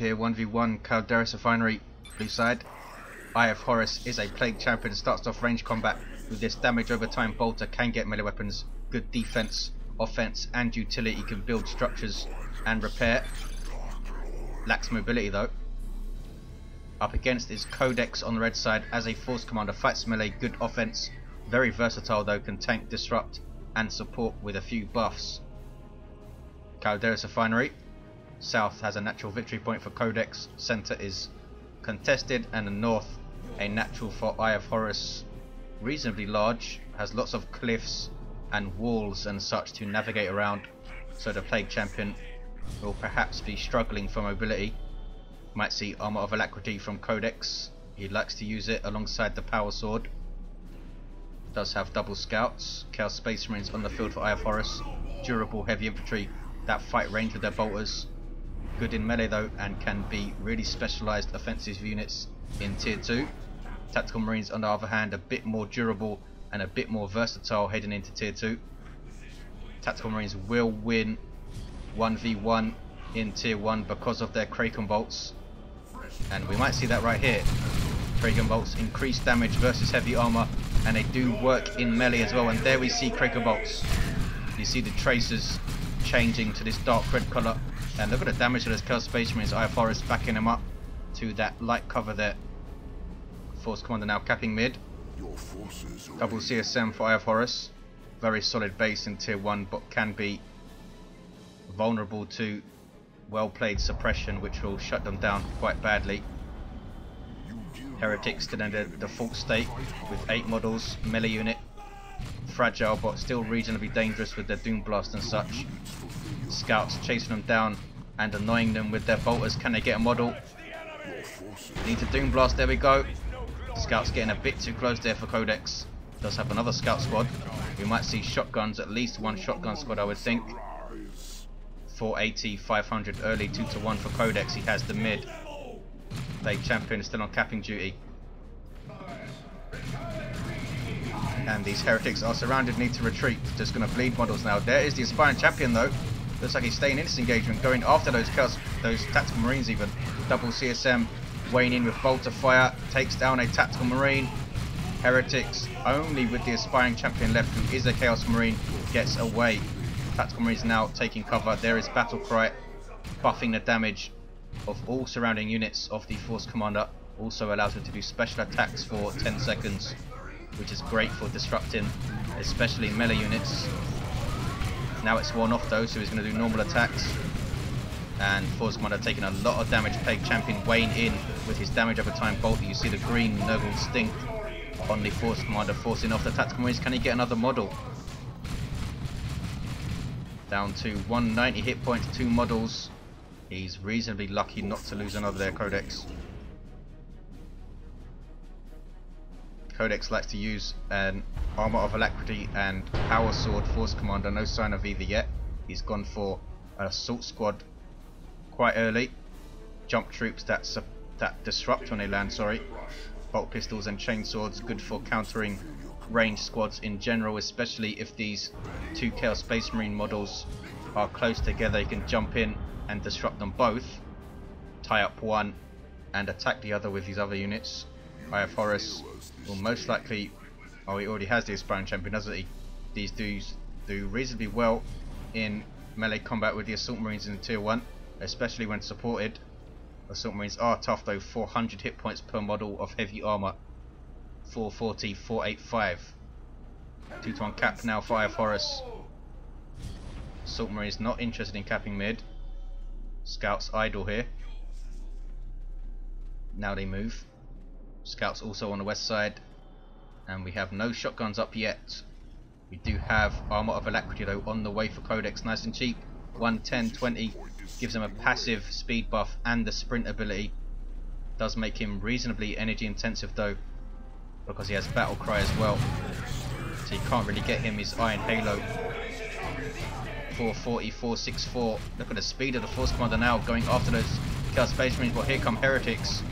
here, 1v1 Calderis Refinery, blue side. Eye0fHoruS is a plague champion, starts off range combat with this damage over time bolter, can get melee weapons, good defense, offense and utility, can build structures and repair. Lacks mobility though. Up against is Codex on the red side as a force commander, fights melee, good offense, very versatile though, can tank, disrupt and support with a few buffs. Calderis Refinery, south has a natural victory point for Codex, centre is contested, and the north a natural for Eye0fHoruS, reasonably large, has lots of cliffs and walls and such to navigate around, so the plague champion will perhaps be struggling for mobility. Might see armour of alacrity from Codex, he likes to use it alongside the power sword. Does have double scouts, Chaos Space Marines on the field for Eye0fHoruS, durable heavy infantry that fight range with their bolters, good in melee though, and can be really specialised offensive units in tier 2. Tactical Marines on the other hand a bit more durable and a bit more versatile heading into tier 2. Tactical Marines will win 1v1 in tier 1 because of their Kraken bolts, and we might see that right here. Kraken bolts increase damage versus heavy armour, and they do work in melee as well, and there we see Kraken bolts. You see the traces changing to this dark red colour, and look at the damage to those Chaos Space Marines. Eye0fHoruS backing them up to that light cover there. Force Commander now capping mid. Double CSM for Eye0fHoruS, very solid base in tier 1 but can be vulnerable to well played suppression which will shut them down quite badly. Heretics still in their default state with 8 models, melee unit, fragile but still reasonably dangerous with their Doom Blast and such. Scouts chasing them down and annoying them with their bolters. Can they get a model? Need to Doom Blast, there we go. Scouts getting a bit too close there for Codex. Does have another scout squad. We might see shotguns, at least one shotgun squad I would think. 480, 500 early, 2-1 for Codex, he has the mid. Plague champion is still on capping duty. And these heretics are surrounded, need to retreat. Just going to bleed models now. There is the aspiring champion though. Looks like he's staying in this engagement, going after those tactical marines even. Double CSM, weighing in with bolter fire, takes down a tactical marine. Heretics only with the aspiring champion left, who is a chaos marine, gets away. Tactical marines now taking cover. There is battle cry, buffing the damage of all surrounding units of the force commander. Also allows him to do special attacks for 10 seconds, which is great for disrupting especially melee units. Now it's worn off though, so he's going to do normal attacks. And force commander taking a lot of damage. Plague champion weighing in with his damage over time bolt. You see the green noble stink on the force commander, forcing off the tactical marines. Can he get another model? Down to 190 hit points, 2 models. He's reasonably lucky not to lose another there, Codex. Codex likes to use an armour of alacrity and power sword force commander. No sign of either yet. He's gone for an assault squad quite early. Jump troops that disrupt when they land, sorry. Bolt pistols and chainswords, good for countering ranged squads in general, especially if these 2 Chaos Space Marine models are close together. You can jump in and disrupt them both, tie up one and attack the other with these other units. Eye0fHoruS will most likely, oh, he already has the aspiring champion, doesn't he? These dudes do reasonably well in melee combat with the assault marines in tier 1, especially when supported. Assault marines are tough though, 400 hit points per model of heavy armor, 440, 485. 2-1 cap now for Eye0fHoruS. Assault marines not interested in capping mid. Scouts idle here. Now they move. Scouts also on the west side, and we have no shotguns up yet. We do have armour of alacrity though on the way for Codex, nice and cheap. 110, 20 gives him a passive speed buff and the sprint ability. Does make him reasonably energy intensive though, because he has battle cry as well, so you can't really get him his iron halo. 440, 464. Look at the speed of the force commander now going after those Chaos Space Marines, but here come heretics.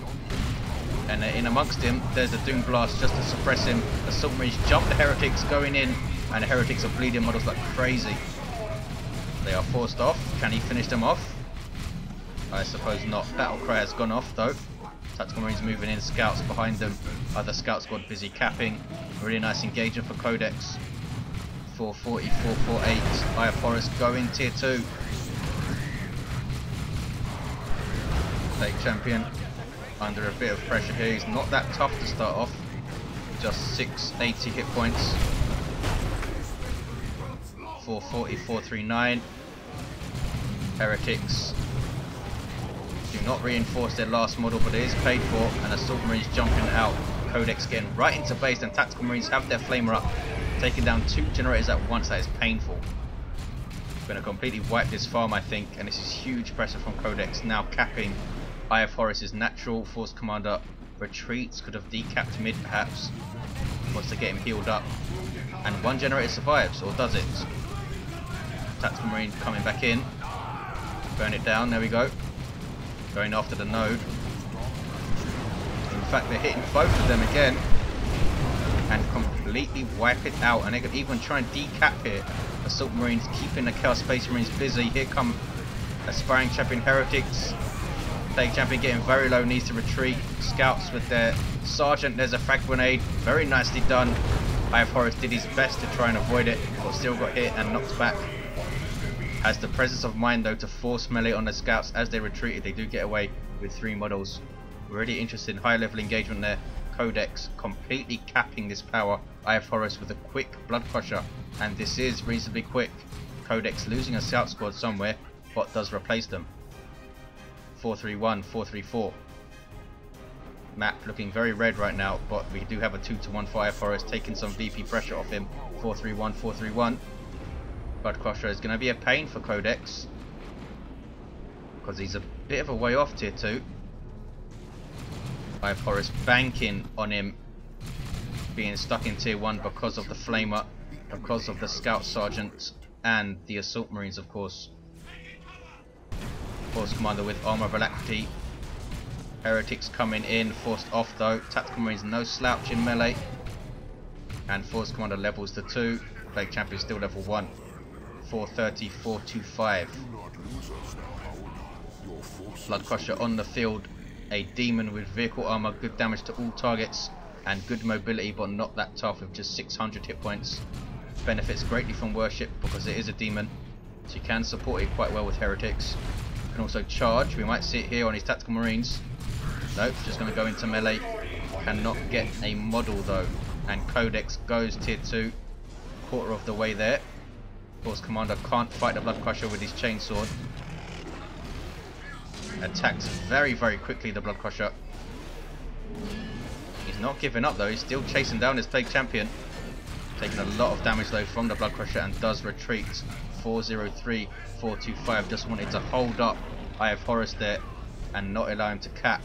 And in amongst him, there's the Doom Blast just to suppress him. Assault Marines jump the heretics, going in, and the heretics are bleeding models like crazy. They are forced off. Can he finish them off? I suppose not. Battle cry has gone off though. Tactical Marines moving in, scouts behind them. Other scout squad busy capping. Really nice engagement for Codex. 440, 448. Eye0fHoruS going tier 2. Late champion under a bit of pressure here. He's not that tough to start off. Just 680 hit points. 440, 439. Heretics do not reinforce their last model, but it is paid for, and Assault Marines jumping out. Codex getting right into base, and Tactical Marines have their flamer up, taking down 2 generators at once. That is painful. Going to completely wipe this farm, I think, and this is huge pressure from Codex. Now capping Eye0fHoruS' natural force commander. Retreats, could have decapped mid perhaps. Wants to get him healed up. And 1 generator survives, or does it? Tactical Marine coming back in. Burn it down, there we go. Going after the node. In fact, they're hitting both of them again. And completely wipe it out. And they could even try and decap here. Assault Marines keeping the Chaos Space Marines busy. Here come Aspiring Champion Heretics. Plague Champion getting very low, needs to retreat. Scouts with their Sergeant, there's a frag grenade. Very nicely done. Eye0fHoruS did his best to try and avoid it, but still got hit and knocked back. Has the presence of mind though to force melee on the scouts as they retreated. They do get away with 3 models. Really interested in high level engagement there. Codex completely capping this power. Eye0fHoruS with a quick blood crusher, and this is reasonably quick. Codex losing a scout squad somewhere, but does replace them. 431, 434. Map looking very red right now, but we do have a 2-to-1 for Eye0fHoruS, taking some VP pressure off him. 431, 431. Blood crusher is going to be a pain for Codex, because he's a bit of a way off tier 2. Eye0fHoruS banking on him being stuck in tier 1 because of the flamer, because of the scout sergeant, and the assault marines of course. Force commander with armor of alacrity. Heretics coming in, forced off though. Tactical Marines no slouch in melee. And Force commander levels to 2. Plague champion still level 1. 430, 425. Blood crusher on the field. A demon with vehicle armor, good damage to all targets, and good mobility, but not that tough with just 600 hit points. Benefits greatly from worship because it is a demon, so you can support it quite well with heretics. Can also charge. We might see it here on his tactical marines. Nope, just going to go into melee. Cannot get a model though, and Codex goes tier 2, quarter of the way there. Force commander can't fight the blood crusher with his chainsword. Attacks very quickly the blood crusher. He's not giving up though, he's still chasing down his plague champion. Taking a lot of damage though from the blood crusher and does retreat. 403, 425. Just wanted to hold up Eye0fHoruS there and not allow him to cap.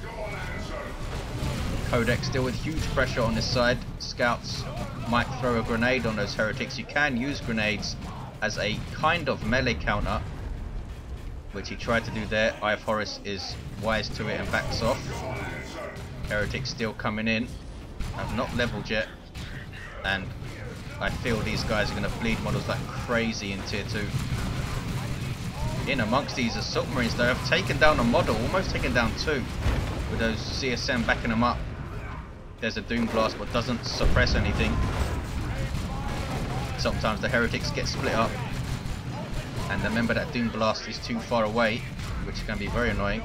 Codex still with huge pressure on this side. Scouts might throw a grenade on those heretics. You can use grenades as a kind of melee counter, which he tried to do there. Eye0fHoruS is wise to it and backs off. Heretics still coming in. Have not leveled yet, and I feel these guys are going to bleed models like crazy in tier 2. In amongst these assault marines though, have taken down a model, almost taken down 2, with those CSM backing them up. There's a Doom Blast, but doesn't suppress anything. Sometimes the heretics get split up, and remember that Doom Blast is too far away, which can be very annoying.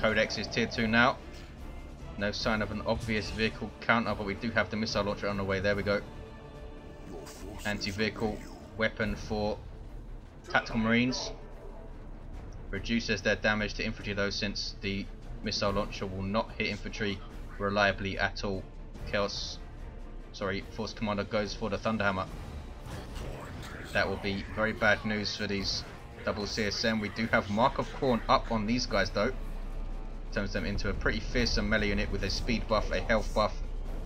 Codex is tier 2 now. No sign of an obvious vehicle counter, but we do have the missile launcher on the way. There we go. Anti-vehicle weapon for tactical marines. Reduces their damage to infantry though, since the missile launcher will not hit infantry reliably at all. Force commander goes for the Thunderhammer. That will be very bad news for these double CSM. We do have Mark of Khorne up on these guys though. Turns them into a pretty fearsome melee unit with a speed buff, a health buff,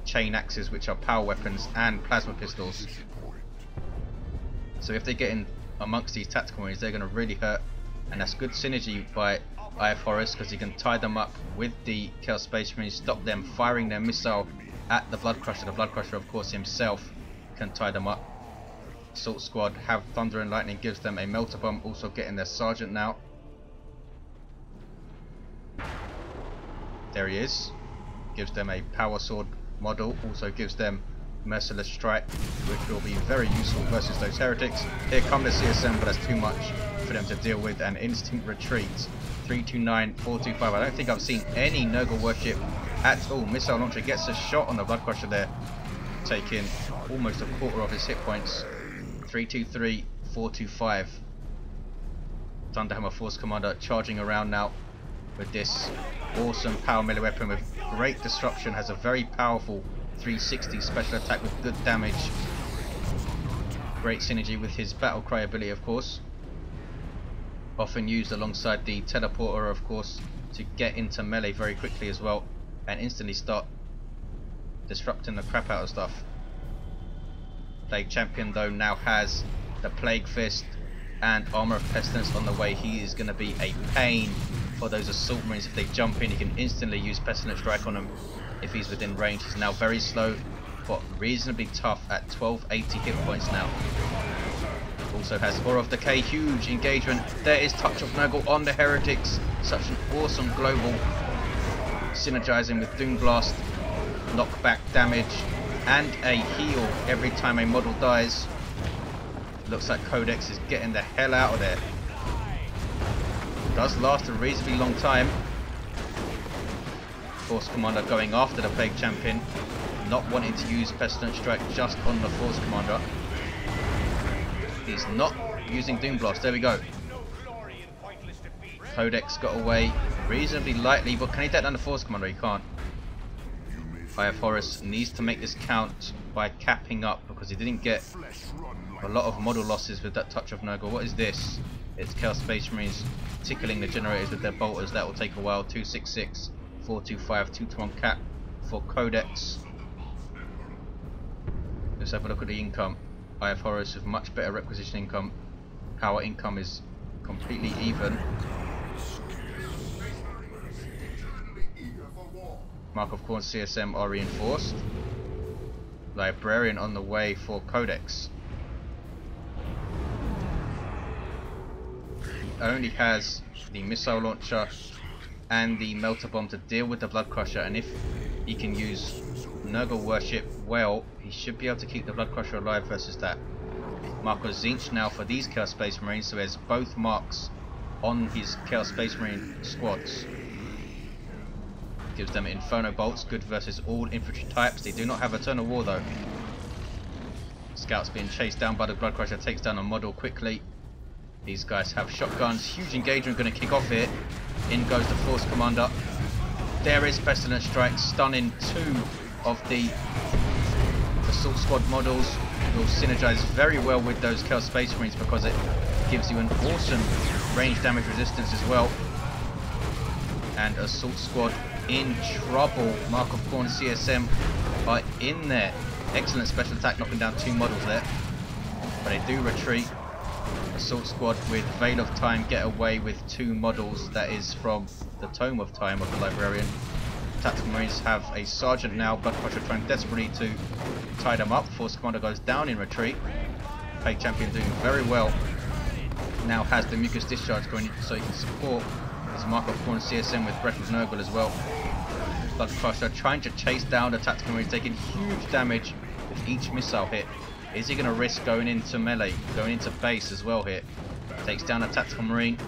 chain axes which are power weapons, and plasma pistols. So if they get in amongst these tactical marines, they're going to really hurt, and that's good synergy by Eye0fHoruS because he can tie them up with the Chaos Space Marines, stop them firing their missile at the Blood Crusher. The Blood Crusher of course himself can tie them up. Assault squad have Thunder and Lightning, gives them a melter bomb, also getting their sergeant now. There he is. Gives them a power sword model, also gives them merciless strike, which will be very useful versus those heretics. Here come the CSM, but that's too much for them to deal with, and instant retreat. 329, 425. I don't think I've seen any Nurgle worship at all. Missile launcher gets a shot on the Blood Crusher there, taking almost a quarter of his hit points. 323, 425. Thunderhammer Force Commander charging around now with this awesome power melee weapon with great disruption. Has a very powerful 360 special attack with good damage. Great synergy with his battle cry ability, of course. Often used alongside the teleporter, of course, to get into melee very quickly as well and instantly start disrupting the crap out of stuff. Plague Champion though now has the Plague Fist and Armor of Pestilence on the way. He is going to be a pain for those Assault Marines. If they jump in, he can instantly use Pestilence Strike on them if he's within range. He's now very slow but reasonably tough at 1280 hit points now. Also has Aura of Decay, huge engagement. There is Touch of Nurgle on the heretics. Such an awesome global, synergizing with Doom Blast, knockback damage and a heal every time a model dies. Looks like Codex is getting the hell out of there. Does last a reasonably long time. Force Commander going after the Plague Champion, not wanting to use Pestilence Strike just on the Force Commander. He's not using Doom Blast. There we go. Codex got away reasonably lightly, but can he take down the Force Commander? He can't. Eye0fHoruS needs to make this count by capping up, because he didn't get a lot of model losses with that Touch of Nurgle. What is this? It's Chaos Space Marines tickling the generators with their bolters. That will take a while. 266, 425, 2-to-1 cap for Codex. Let's have a look at the income. Eye0fHoruS with much better requisition income. Power income is completely even. Mark of Khorne CSM are reinforced. Librarian on the way for Codex. He only has the missile launcher and the melter bomb to deal with the Blood Crusher, and if he can use Nurgle worship well, he should be able to keep the Blood Crusher alive versus that. Mark of Tzeentch now for these Chaos Space Marines, so there's both marks on his Chaos Space Marine squads. Gives them Inferno Bolts, good versus all infantry types. They do not have Eternal War though. Scouts being chased down by the Blood Crusher, takes down a model quickly. These guys have shotguns. Huge engagement going to kick off here. In goes the Force Commander. There is Pestilence Strike, stunning two of the Assault Squad models. Will synergize very well with those Chaos Space Marines because it gives you an awesome range damage resistance as well. And Assault Squad in trouble. Mark of Khorne CSM are in there. Excellent special attack, knocking down two models there. But they do retreat. Assault Squad with Veil of Time get away with two models. That is from the Tome of Time of the Librarian. Tactical Marines have a Sergeant now. Blood Crusher trying desperately to tie them up. Force Commander goes down in retreat. Plague Champion doing very well. Now has the Mucus Discharge going so he can support his Mark of Khorne CSM with Breath of Nurgle as well. Blood Crusher trying to chase down the Tactical Marines, taking huge damage with each missile hit. Is he going to risk going into melee, going into base as well here? Takes down a Tactical Marine.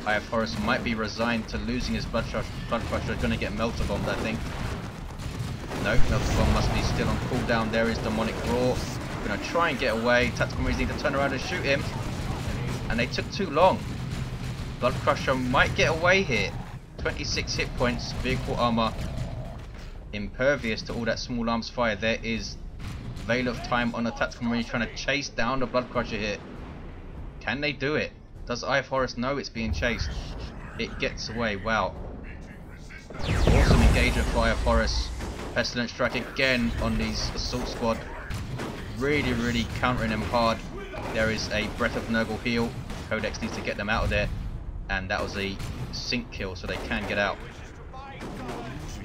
Eye0fHoruS might be resigned to losing his Blood Crusher. Going to get Melter Bombed, I think. No, Melter Bomb must be still on cooldown. There is Demonic Roar. Going to try and get away. Tactical Marines need to turn around and shoot him. And they took too long. Blood Crusher might get away here. 26 hit points, vehicle armor, impervious to all that small arms fire. There is Veil of Time on the Tactical Marine trying to chase down the Blood Crusher here. Can they do it? Does Eye0fHoruS know it's being chased? It gets away. Wow. Awesome engagement for Eye0fHoruS. Pestilence Strike again on these Assault Squad. Really countering them hard. There is a Breath of Nurgle heal. Codex needs to get them out of there. And that was a sync kill, so they can get out.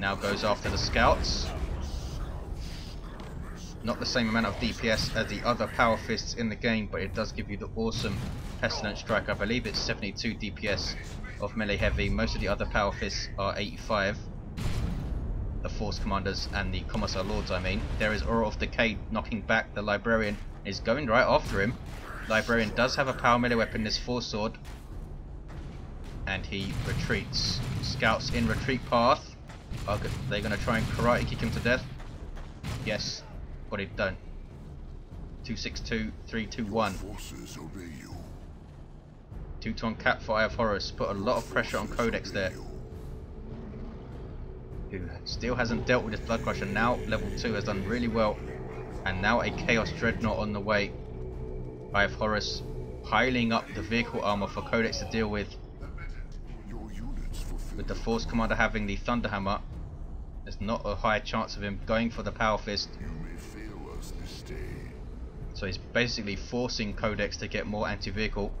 Now goes after the scouts. Not the same amount of DPS as the other power fists in the game, but it does give you the awesome Pestilent Strike. I believe it's 72 DPS of melee heavy. Most of the other power fists are 85. The Force Commanders and the Commissar Lords, I mean. There is Aura of Decay knocking back the Librarian. Is going right after him. Librarian does have a power melee weapon, this Force Sword. And he retreats. Scouts in retreat path. Are they going to try and karate kick him to death? Yes, but it don't. 262, 321. 2-ton cap for Eye0fHoruS. Put a lot of pressure on Codex there. Who still hasn't dealt with his Blood Crusher. Now level 2 has done really well. And now a Chaos Dreadnought on the way. Eye0fHoruS piling up the vehicle armor for Codex to deal with. With the Force Commander having the Thunderhammer, there's not a high chance of him going for the Power Fist. So he's basically forcing Codex to get more anti-vehicle.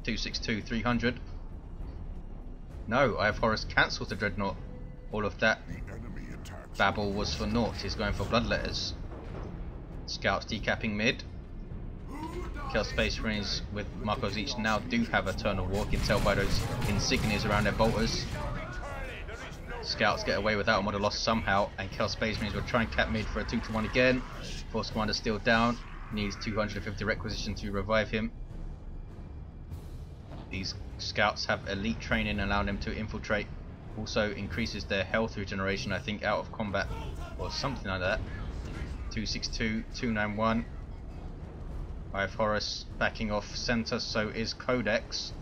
262, 300. No, Eye0fHoruS cancels the Dreadnought. All of that babble was for naught. He's going for Bloodletters. Scouts decapping mid. Kill Space Marines with Markos each now do have Eternal War. You can tell by those insignias around their bolters. Scouts get away without a model loss somehow, and Kill Space Marines will try and cap mid for a 2-to-1 again. Force Commander still down. Needs 250 requisition to revive him. These Scouts have elite training allowing them to infiltrate. Also increases their health regeneration, I think, out of combat or something like that. 262, 291. Eye0fHoruS backing off center, so is Codex.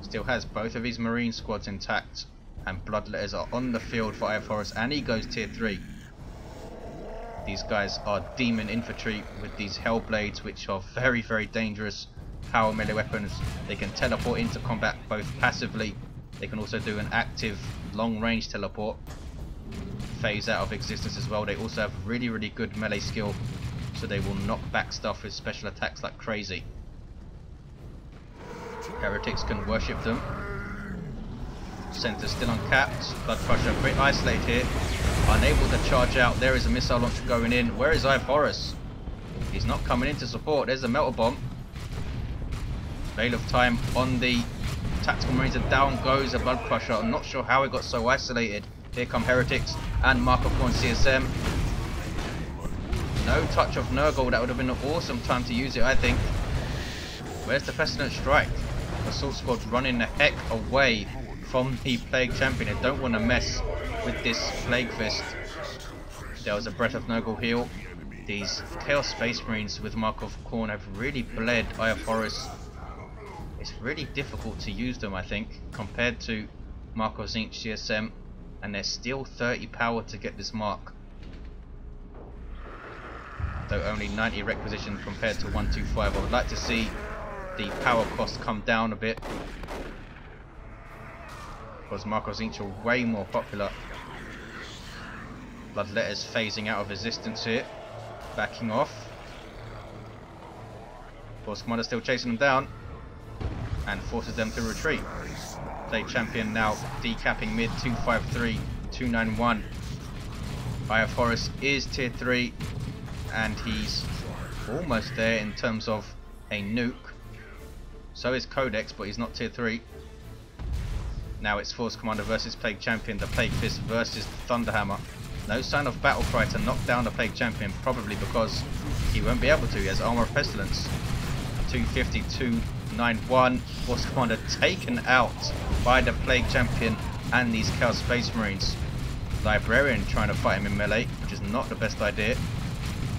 Still has both of his Marine squads intact, and Bloodletters are on the field for Eye0fHoruS, and he goes tier 3. These guys are demon infantry with these Hellblades, which are very, very dangerous power melee weapons. They can teleport into combat both passively. They can also do an active long range teleport, phase out of existence as well. They also have really, really good melee skill, so they will knock back stuff with special attacks like crazy. Heretics can worship them. Center still uncapped. Blood Crusher a bit isolated here. Unable to charge out. There is a missile launcher going in. Where is Eye0fHoruS? He's not coming in to support. There's a Melter Bomb. Veil of Time on the Tactical Marines, and down goes a Blood Crusher. I'm not sure how it got so isolated. Here come Heretics and Mark of Corn CSM. No touch of Nurgle. That would have been an awesome time to use it, I think. Where's the Pestilent Strike? Assault Squad running the heck away from the Plague Champion. They don't want to mess with this Plague Fist. There was a Breath of Nurgle heal. These Chaos Space Marines with Mark of Corn have really bled Eye0fHoruS. It's really difficult to use them, I think, compared to Markos Inc. CSM, and they're still 30 power to get this mark. Though only 90 requisition compared to 125. I would like to see the power cost come down a bit, because Markos Inc. are way more popular. Bloodletters phasing out of resistance here, backing off. Force Commander still chasing them down, and forces them to retreat. Plague Champion now decapping mid. 253, 291. Eye0fHoruS is tier 3, and he's almost there in terms of a nuke. So is Codex, but he's not tier 3. Now it's Force Commander versus Plague Champion, the Plague Fist versus the Thunderhammer. No sign of battle cry to knock down the Plague Champion, probably because he won't be able to. He has Armor of Pestilence. 250, 291. Force Commander taken out by the Plague Champion and these Chaos Space Marines. Librarian trying to fight him in melee, which is not the best idea.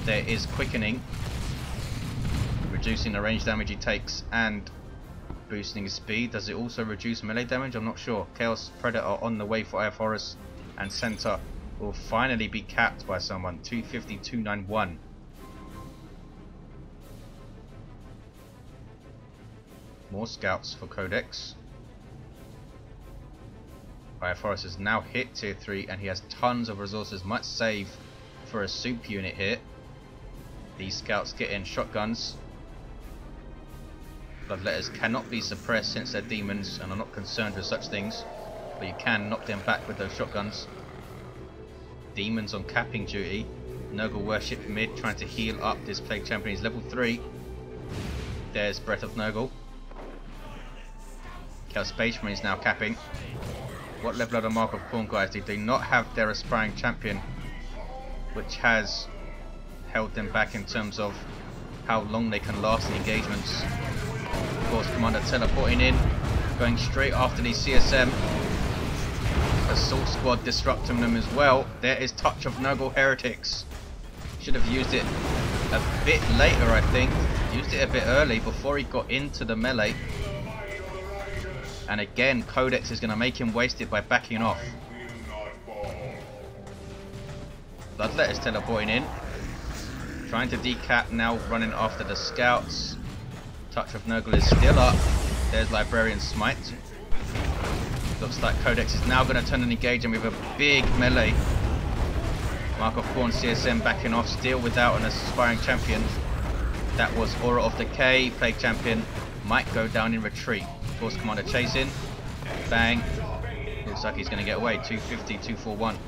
There is Quickening, reducing the range damage he takes and boosting his speed. Does it also reduce melee damage? I'm not sure. Chaos Predator on the way for Eye0fHoruS, and center will finally be capped by someone. 250, 291. More scouts for Codex. Eye0fHoruS has now hit tier 3, and he has tons of resources. Might save for a soup unit here. These scouts get in shotguns. Bloodletters cannot be suppressed since they're demons and are not concerned with such things, but you can knock them back with those shotguns. Demons on capping duty. Nurgle worship mid, trying to heal up this Plague Champion. He's level 3. There's Breath of Nurgle. Chaos Space Marine is now capping. What level are the Mark of Khorne guys? They do not have their aspiring champion, which has held them back in terms of how long they can last in engagements. Of course, Commander teleporting in, going straight after the CSM. Assault Squad disrupting them as well. There is Touch of Nurgle Heretics. Should have used it a bit later, I think. Used it a bit early before he got into the melee. And again, Codex is going to make him waste it by backing off. Bloodletter's teleporting in. Trying to decap, now running after the scouts. Touch of Nurgle is still up. There's Librarian Smite. Looks like Codex is now going to turn and engage him with a big melee. Mark of Khorne CSM backing off, still without an aspiring champion. That was Aura of Decay. Plague Champion might go down in retreat. Force Commander chasing. Bang. Looks like he's going to get away. 250, 241.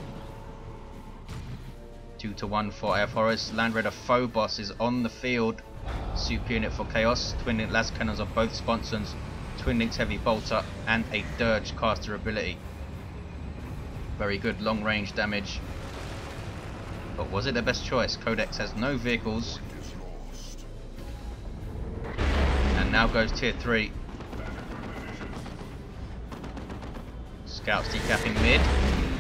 2-1 for Eye0fHoruS. Land Raider Phobos is on the field. Super unit for Chaos. Twin Link Las Cannons are both sponsors. Twin Link's Heavy Bolter and a Dirge caster ability. Very good long range damage. But was it the best choice? Codex has no vehicles. And now goes tier 3. Scouts decapping mid.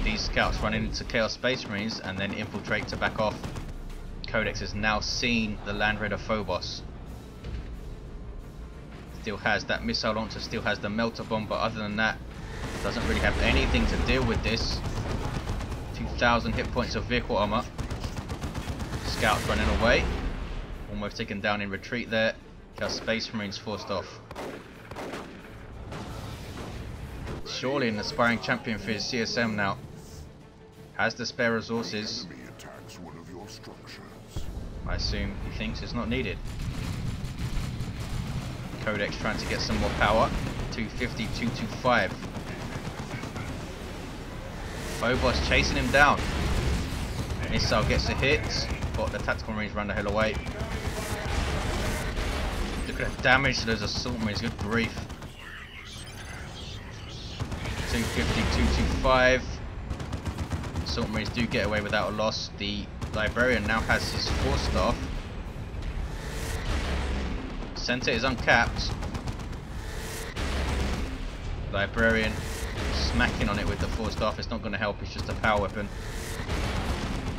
These scouts run into Chaos Space Marines and then infiltrate to back off. Codex has now seen the Land Raider Phobos. Still has that missile launcher, still has the melter bomb, but other than that, doesn't really have anything to deal with this. 2,000 hit points of vehicle armor. Scouts running away. Almost taken down in retreat there. Chaos Space Marines forced off. Surely an aspiring champion for his CSM now. Has the spare resources. I assume he thinks it's not needed. Codex trying to get some more power. 250, 225. Phobos chasing him down. Missile gets a hit, but the tactical marines run the hell away. Look at the damage to those assault marines, good grief. 250, 225. Assault marines do get away without a loss. The Librarian now has his Force Staff. Center is uncapped. Librarian smacking on it with the Force Staff. It's not going to help, it's just a power weapon.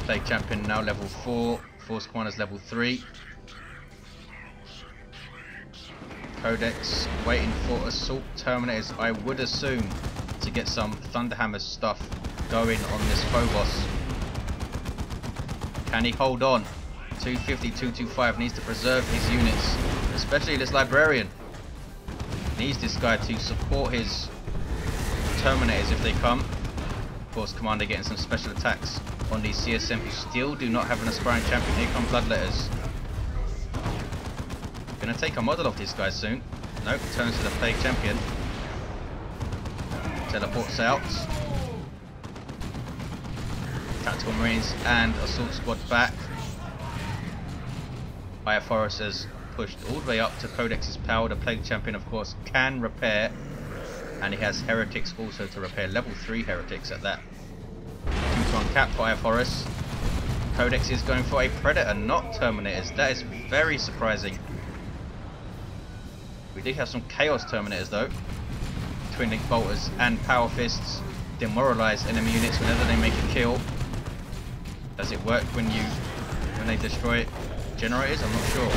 Plague Champion now level 4. Force Commander's level 3. Codex waiting for Assault Terminators, I would assume, to get some Thunderhammer stuff going on this Phobos. Can he hold on? 250, 225 needs to preserve his units, especially this Librarian. Needs this guy to support his Terminators if they come. Of course, Commander getting some special attacks on these CSM who still do not have an aspiring champion. Here come Bloodletters. Gonna take a model of these guys soon. Nope, turns to the Plague Champion. Teleports out. Tactical Marines and Assault Squad back. Eye0fHoruS has pushed all the way up to Codex's power. The Plague Champion, of course, can repair. And he has Heretics also to repair. Level 3 Heretics at that. 2 to uncap for Eye0fHoruS. Codex is going for a Predator, not Terminators. That is very surprising. We do have some Chaos Terminators though. Twin Link Bolters and Power Fists demoralize enemy units whenever they make a kill. Does it work when they destroy generators? I'm not sure.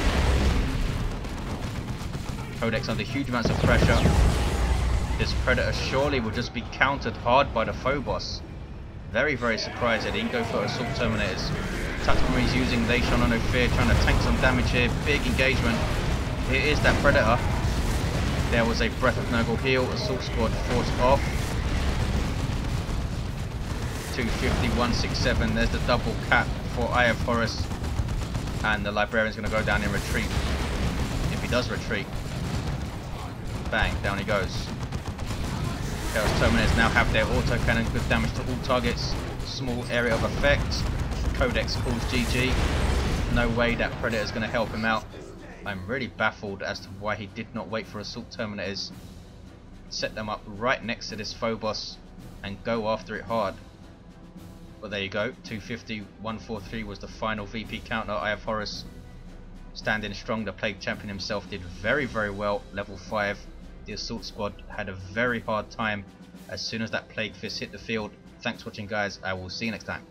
Codex under huge amounts of pressure. This Predator surely will just be countered hard by the Phobos. Very, very surprised that he didn't go for Assault Terminators. Tactical Marines using They Shall Know No Fear, trying to tank some damage here. Big engagement. Here is that Predator. There was a Breath of Nurgle heal. Assault Squad forced off. 250, 167. There's the double cap for Eye0fHoruS. And the Librarian's going to go down in retreat. If he does retreat. Bang, down he goes. Chaos Terminators now have their autocannon, good damage to all targets. small area of effect. Codex calls GG. No way that Predator's going to help him out. I'm really baffled as to why he did not wait for Assault Terminators, set them up right next to this Phobos and go after it hard. But there you go, 250, 143 was the final VP counter. Eye0fHoruS standing strong. The Plague Champion himself did very well, level 5. The Assault Squad had a very hard time as soon as that Plague Fist hit the field. Thanks for watching guys, I will see you next time.